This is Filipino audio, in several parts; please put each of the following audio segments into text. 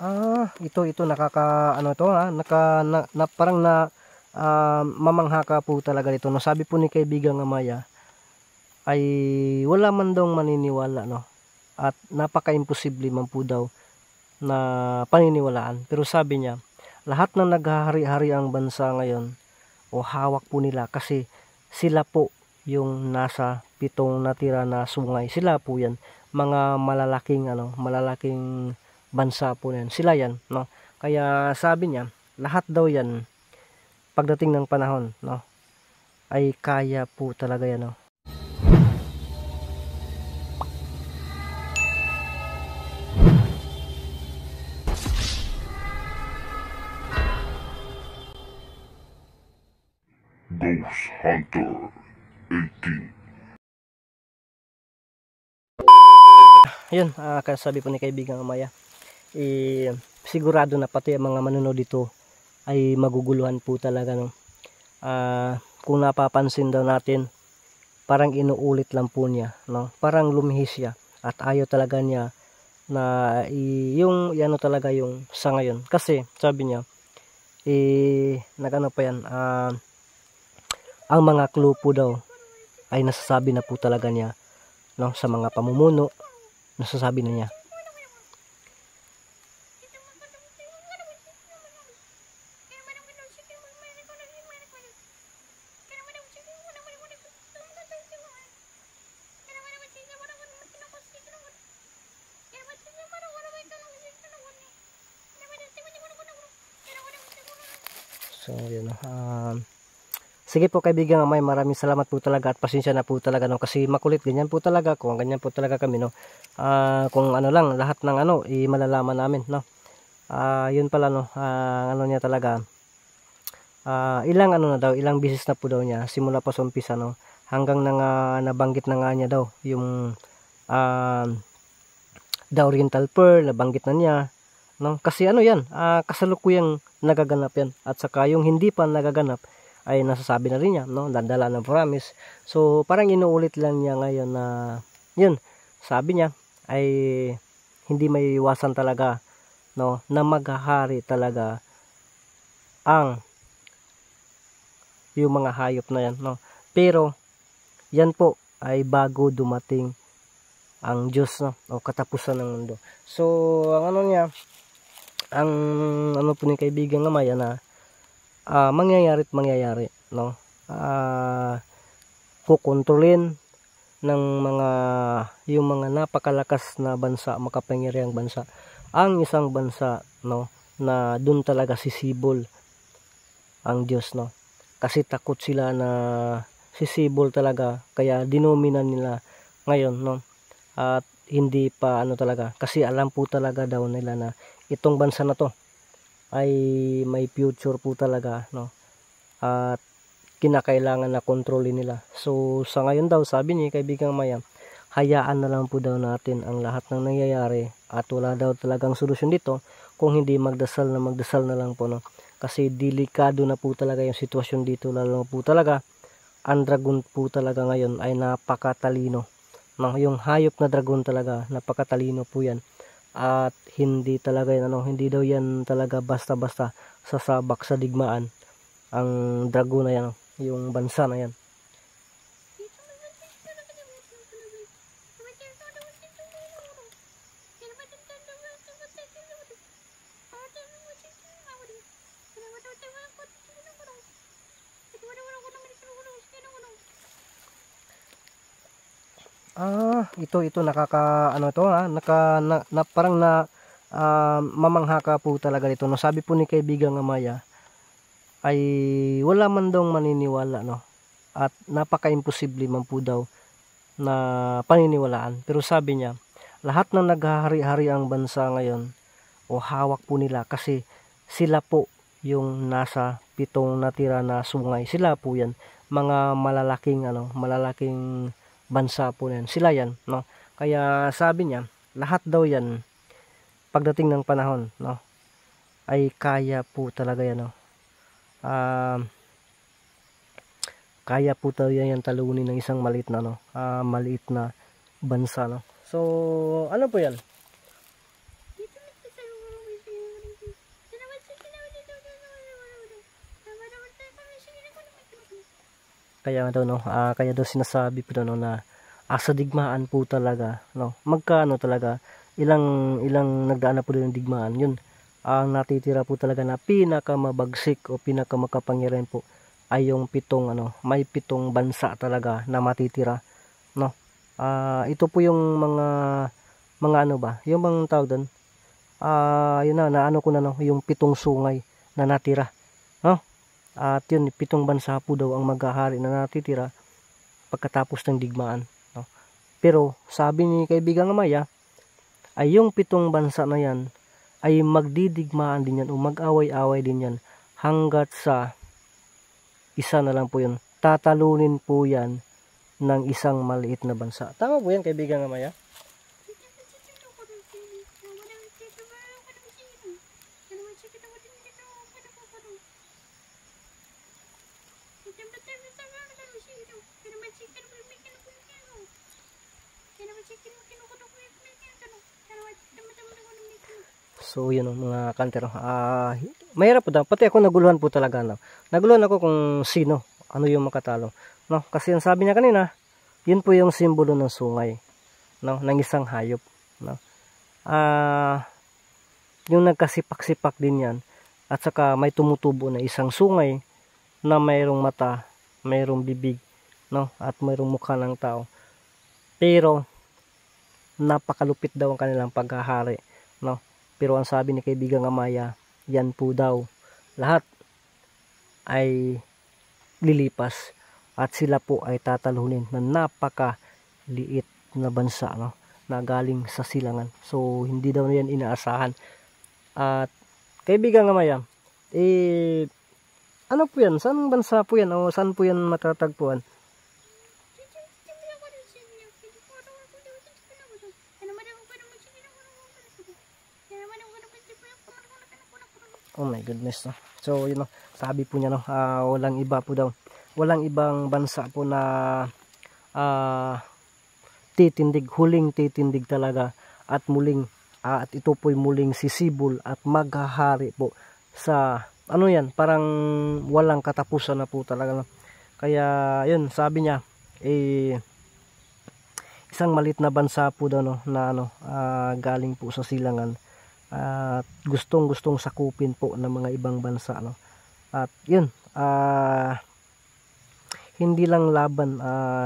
Ito nakaka ano to ha, parang mamangha ka po talaga dito, no. Sabi po ni kaibigang Amaya ay wala man daw maniniwala, no, at napaka-imposible man po daw na paniniwalaan. Pero sabi niya, lahat ng naghahari-hari ang bansa ngayon o hawak po nila, kasi sila po yung nasa 7 natira na sungay. Sila po yan, mga malalaking bansa po yan. Sila yan, no. Kaya sabi niya, lahat daw yan pagdating ng panahon, no, ay kaya po talaga yan, no. Ghost Hunter 18. Ayun, sabi po ni kaibigang Amaya, sigurado na pati ang mga manonood dito ay maguguluhan po talaga, no. Kung napapansin daw natin, parang inuulit lang po niya, no. Parang lumihis siya at ayaw talaga niya na yung ano talaga yung sa ngayon. Kasi sabi niya, nagano pa yan, ang mga clue po daw ay nasasabi na po talaga niya, no, sa mga pamumuno, nasasabi na niya. So yun, sige po kaibigan Amay, maraming salamat po talaga at pasensya na po talaga, no, kasi makulit ganyan po talaga kung ganyan po talaga kami, no. Kung ano lang, lahat ng ano malalaman namin, no. Yun pala, no, ano niya talaga, ilang ano na daw, ilang bisis na po daw niya simula pa sa umpisa, no, hanggang nabanggit na nga niya daw yung The Oriental Pearl, nabanggit na niya, no, kasi ano yan, kasalukuyang nagaganap yan, at saka yung hindi pa nagaganap ay nasasabi na rin niya, no, dadala ng promise. So parang inuulit lang niya ngayon na yun, sabi niya ay hindi may iwasan talaga, no, na maghahari talaga ang yung mga hayop na yan, no. Pero yan po ay bago dumating ang Diyos, no, o katapusan ng mundo. So ang ano niya, ang ano po ni kaibigan Amaya na mangyayari, no, kukontrolin ng yung mga napakalakas na bansa, makapangyarihang bansa, ang isang bansa, no, na dun talaga sisibol ang Diyos, no, kasi takot sila na sisibol talaga, kaya dinomina nila ngayon, no, at hindi pa ano talaga, kasi alam po talaga daw nila na itong bansa na to ay may future po talaga, no, at kinakailangan na kontrolin nila. So sa ngayon daw, sabi niya kaibigang Maya, hayaan na lang po daw natin ang lahat ng nangyayari at wala daw talagang solusyon dito kung hindi magdasal na lang po, no, kasi delikado na po talaga yung sitwasyon dito, lalo po talaga ang dragon po talaga ngayon ay napakatalino, no, yung hayop na dragon talaga napakatalino po yan. At hindi talaga yan, ano, hindi daw yan talaga basta-basta sasabak sa digmaan ang dragon na yan, yung bansa na yan. Ito nakaka ano to ha, parang mamangha ka po talaga dito, no. Sabi po ni kaibigang Amaya ay wala man daw maniniwala, no, at napaka-imposible man po daw na paniniwalaan. Pero sabi niya, lahat ng naghahari-hari ang bansa ngayon o hawak po nila, kasi sila po yung nasa 7 natira na sungay. Sila po yan, mga malalaking bansa po yan. Sila yan, no. Kaya sabi niya, lahat daw yan pagdating ng panahon, no, ay kaya po talaga yan, no. Kaya po talaga yan talunin ng isang maliit na, no, maliit na bansa, no. So ano po yan? Kaya daw no, kaya daw sinasabi po daw no, na sa digmaan po talaga no, magkano talaga ilang nagdaan na po din ng digmaan, yun ang natitira po talaga na pinakamabagsik o pinakamakapangyarihan po ay yung may 7 bansa talaga na matitira no. Ito po yung mga ano ba, yung bang tawag doon, yun na ano ko na no, yung 7 sungay na natira no. At yun, 7 bansa po daw ang maghahari na natitira pagkatapos ng digmaan no. Pero sabi ni kaibigang Amaya ay yung 7 bansa na yan ay magdidigmaan din yan o mag-away-away din yan hanggat sa isa na lang po yun, tatalunin po yan ng isang maliit na bansa. Tama po yan kaibigang Amaya? So yun mga kantero, mahirap po daw, pati ako naguluhan po talaga no. Naguluhan ako kung sino, ano yung makatalo no, kasi ang sabi niya kanina, yun po yung simbolo ng sungay no, ng isang hayop no. Yung nagkasipak-sipak din yan, at saka may tumutubo na isang sungay na mayroong mata, mayroong bibig no, at mayroong mukha ng tao, pero napakalupit daw ang kanilang paghahari no. Pero ang sabi ni kaibigang Amaya, yan po daw lahat ay lilipas at sila po ay tatalunin na napakaliit na bansa no, na galing sa silangan. So hindi daw yan inaasahan. At kaibigang Amaya, ano po yan? Saan bansa po yan? O saan po yan matatagpuan? Oh my goodness no. So yun no, sabi po niya no, walang iba po daw, walang ibang bansa po na titindig, huling titindig talaga at muling at ito po'y muling sisibol at maghahari po sa ano yan, parang walang katapusan na po talaga no. Kaya yun, sabi niya isang malit na bansa po daw no, na galing po sa silangan at gustong sakupin po ng mga ibang bansa no. At yun, hindi lang laban,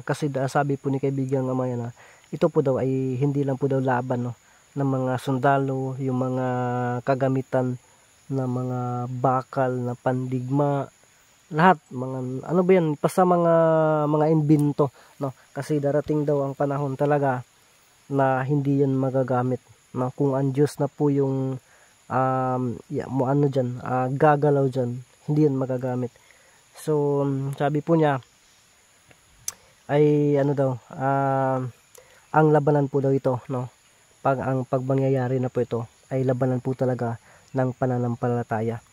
kasi sabi po ni kaibigang Amaya na ito po daw ay hindi lang po daw laban no, ng mga sundalo, yung mga kagamitan na mga bakal na pandigma, lahat mga ano ba yan, pa sa mga imbento no, kasi darating daw ang panahon talaga na hindi yan magagamit no, kung ang Diyos na po yung gagalaw dyan, hindi yan magagamit. So sabi po niya ay ano daw, ang labanan po daw ito no, ang pagmangyayari na po ito ay labanan po talaga ng pananampalataya.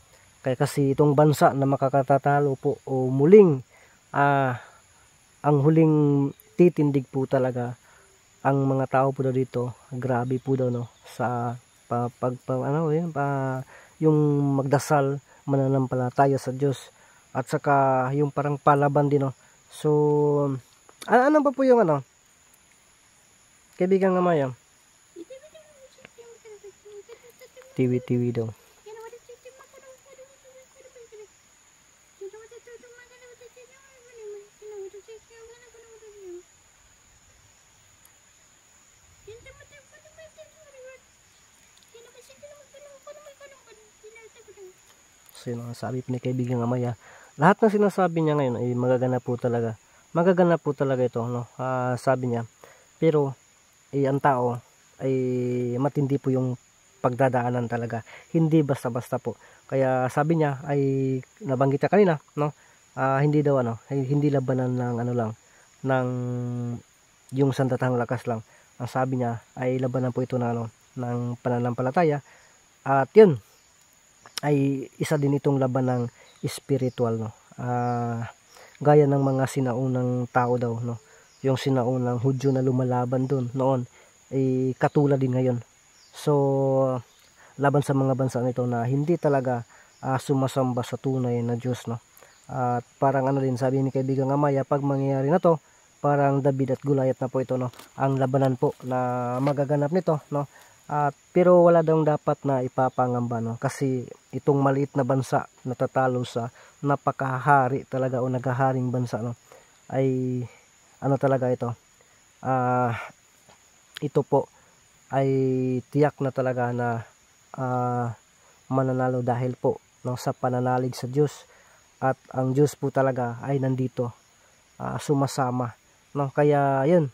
Kaya kasi itong bansa na makakatatalo po o muling ang huling titindig po talaga ang mga tao po daw dito, grabe po daw no, sa yung magdasal, mananampalataya sa Diyos, at saka yung parang palaban din no. So ano ba po yung kaibigang Amaya? Tiwi daw. So yun ang sabi po ni kaibigang Amaya, lahat ng sinasabi niya ngayon ay magaganap po talaga ito no. Sabi niya, pero ang tao ay matindi po yung pagdadaanan talaga, hindi basta-basta po. Kaya sabi niya ay nabanggit niya kanina no, hindi daw hindi labanan ng ng yung sandatahang lakas lang. Ang sabi niya ay labanan po ito ng pananampalataya, at yun ay isa din itong laban ng spiritual no. Gaya ng mga sinaunang tao daw no, yung sinaunang Hudyo na lumalaban doon noon ay katulad din ngayon. So laban sa mga bansa nito na hindi talaga sumasamba sa tunay na Diyos no. At parang ano din, sabi ni kaibigang Amaya, pag mangyayari na to, parang David at Goliath na po ito, no, ang labanan po na magaganap nito, no. At pero wala daw dapat na ipapangamba, no, kasi itong maliit na bansa natatalo sa napakahari talaga o naghaharing bansa, no, ay ano talaga ito, ito po ay tiyak na talaga na mananalo dahil po, no, sa pananalig sa Diyos. At ang Diyos po talaga ay nandito, sumasama, no. Kaya yun,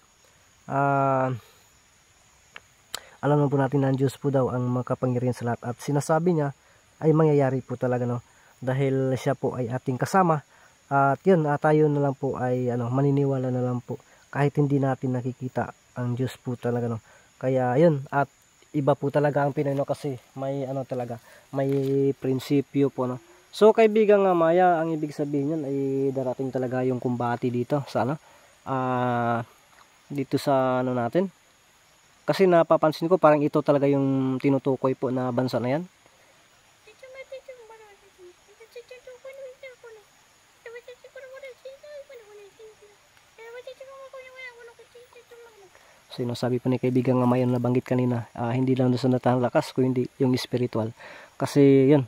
alam naman po natin na ang Diyos po daw ang makapangyarihan sa lahat, at sinasabi niya ay mangyayari po talaga, no, dahil siya po ay ating kasama. At yun, tayo na lang po ay maniniwala na lang po kahit hindi natin nakikita ang Diyos po talaga, no. Kaya yun, at iba po talaga ang Pinoy, no, kasi may talaga, may prinsipyo po, no. So kaibigan nga Maya, ang ibig sabihin niyan ay darating talaga yung kumbati dito sa dito sa natin. Kasi napapansin ko parang ito talaga yung tinutukoy po na bansa na yan. Sinasabi po ni kaibigan nga Mayan na banggit kanina, hindi lang doon sa natang lakas kundi yung spiritual. Kasi yun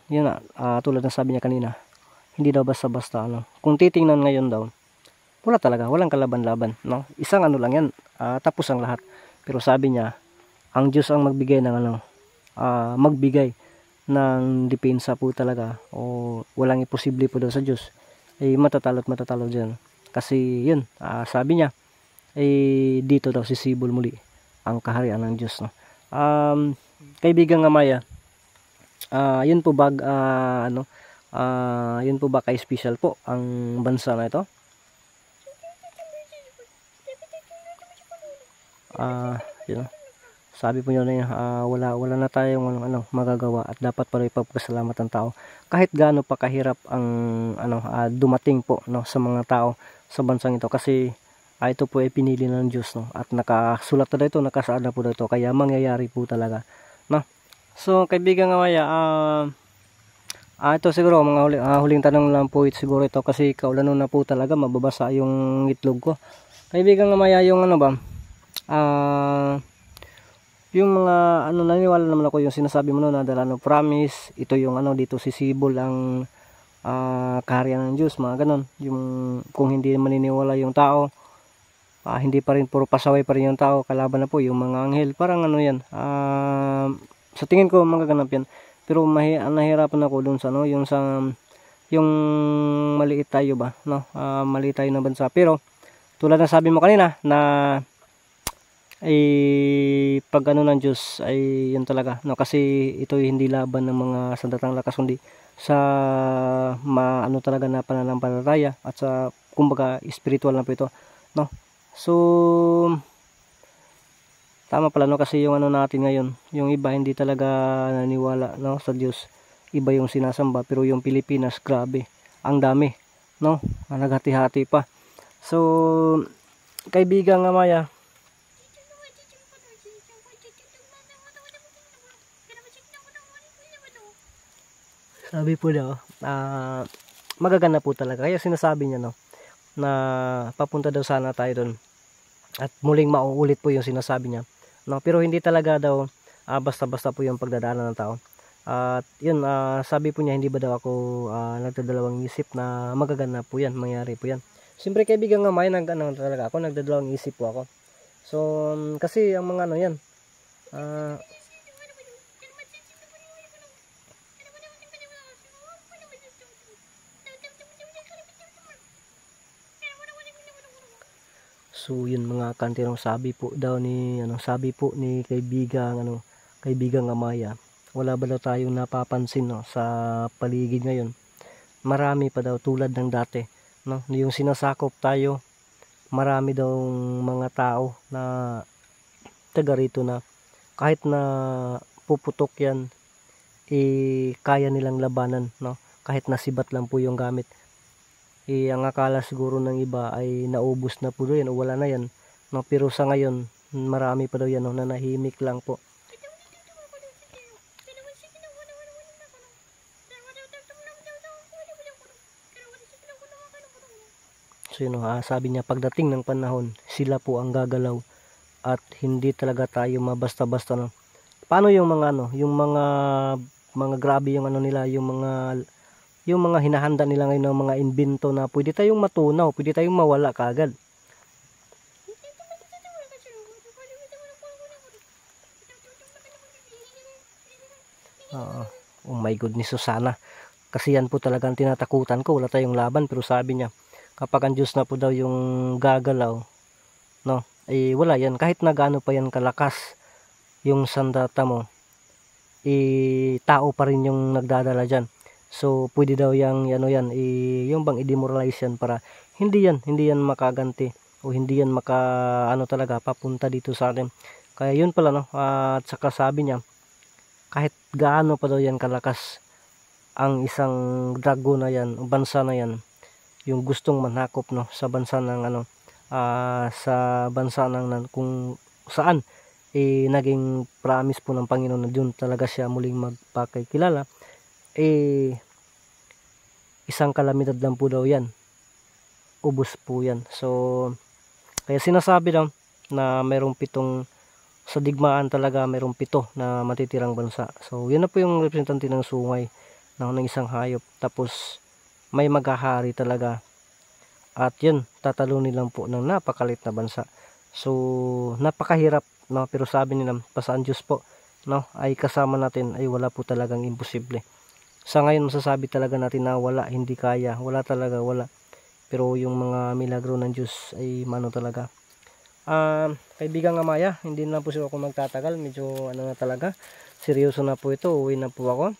tulad ng sabi niya kanina, hindi daw basta-basta Kung titingnan ngayon daw, wala talaga, walang kalaban-laban, no? Isang lang yan, tapos ang lahat. Pero sabi niya, ang Diyos ang magbigay ng magbigay ng depensa po talaga, o walang imposible po daw sa Diyos. Matatalo at matatalo diyan. Kasi yun, sabi niya, dito daw sisibol muli ang kaharian ng Diyos, no. Kaibigan nga Maya, yun po ba yun po ba ka-special po ang bansa na ito? Yun, sabi po niya na wala na tayong magagawa, at dapat pala ipagpasalamat ang tao kahit gaano pa kahirap ang dumating po, no, sa mga tao sa bansang ito. Kasi ito po ay pinili ng Diyos, no, at nakasulat na dito, nakasaad na po dito, kaya mangyayari po talaga, no. So kaibigan nga Maya, ito siguro mga huling tanong lang po siguro ito, kasi kaulan na po talaga, mababasa yung itlog ko. Kaibigan nga Maya, yung yung mga naniwala naman ako yung sinasabi mo na dala ng promise, ito yung dito sisibol ang kaharian ng Diyos, mga ganon. Yung kung hindi maniniwala yung tao, hindi pa rin, puro pasaway pa rin yung tao, kalaban na po yung mga anghel, parang yan, sa tingin ko magaganap yan. Pero nahirapan ako dun sa yung maliit tayo ba, no, maliit tayo na bansa. Pero tulad ng sabi mo kanina na pag ng Diyos ay yun talaga, no, kasi ito hindi laban ng mga sandatang lakas, kundi sa talaga na pananampalataya, at sa kumbaga spiritual na po ito, no. So tama pala, no, kasi yung natin ngayon, yung iba hindi talaga naniwala, no, sa Diyos, iba yung sinasamba. Pero yung Pilipinas, grabe, ang dami, no, naghati-hati pa. So kaibigan nga Maya, sabi po daw magaganda po talaga, kaya sinasabi niya, no, na papunta daw sana tayo doon, at muling mauulit po yung sinasabi niya, no. Pero hindi talaga daw basta-basta po yung pagdadaanan ng tao. At yun, sabi po niya, hindi ba daw ako nagdadalawang isip na magaganap po yan, mangyari po yan. Siyempre kaibigan nga Maya, talaga ako, nagdadalawang isip po ako. So kasi ang mga yan, so yun mga kantirong, sabi po daw ni sabi po ni kaibigang Amaya, wala ba daw tayong napapansin, no, sa paligid ngayon? Marami pa daw tulad ng dati, no, yung sinasakop tayo, marami daw mga tao na taga rito na kahit na puputok yan, kaya nilang labanan, no, kahit nasibat lang po yung gamit. Ang akala siguro ng iba ay naubos na po yan o wala na yan, no, pero sa ngayon marami pa daw yan, no, na nahimik lang po. yun, sabi niya pagdating ng panahon, sila po ang gagalaw at hindi talaga tayo mabasta-basta, no. Paano yung mga yung mga grabe yung nila, yung mga hinahanda nila ngayon ng mga invento na pwede tayong matunaw, pwede tayong mawala kaagad. Oh my goodness, Susana. Kasi yan po talagang tinatakutan ko. Wala tayong laban, pero sabi niya, kapag ang Diyos na po daw yung gagalaw, no, wala yan. Kahit na gaano pa yan kalakas yung sandata mo, tao pa rin yung nagdadala dyan. So, pwede daw yung yung bang i-demoralize yan para hindi yan makaganti o hindi yan talaga papunta dito sa atin. Kaya yun pala, no, at saka sabi niya, kahit gaano pa daw yan kalakas ang isang drago na yan, o bansa na yan, yung gustong manakop, no, sa bansa ng sa bansa ng kung saan naging promise po ng Panginoon na doon talaga siya muling magpakikilala, isang kalamidad lang po daw yan, ubos po yan. So kaya sinasabi daw na mayroong 7 sa digmaan, talaga mayroong 7 na matitirang bansa. So yun na po yung representante ng sungay ng isang hayop, tapos may maghahari talaga, at yun tatalunin lang po ng napakalit na bansa. So napakahirap, no, pero sabi nila pasaan Diyos po, no, ay kasama natin, ay wala po talagang imposible. Sa ngayon masasabi talaga natin na wala, hindi kaya, wala talaga, wala. Pero yung mga milagro ng Diyos ay mano talaga. Kaibigang Amaya, hindi na po ako magtatagal, medyo na talaga, seryoso na po ito, uwi na po ako.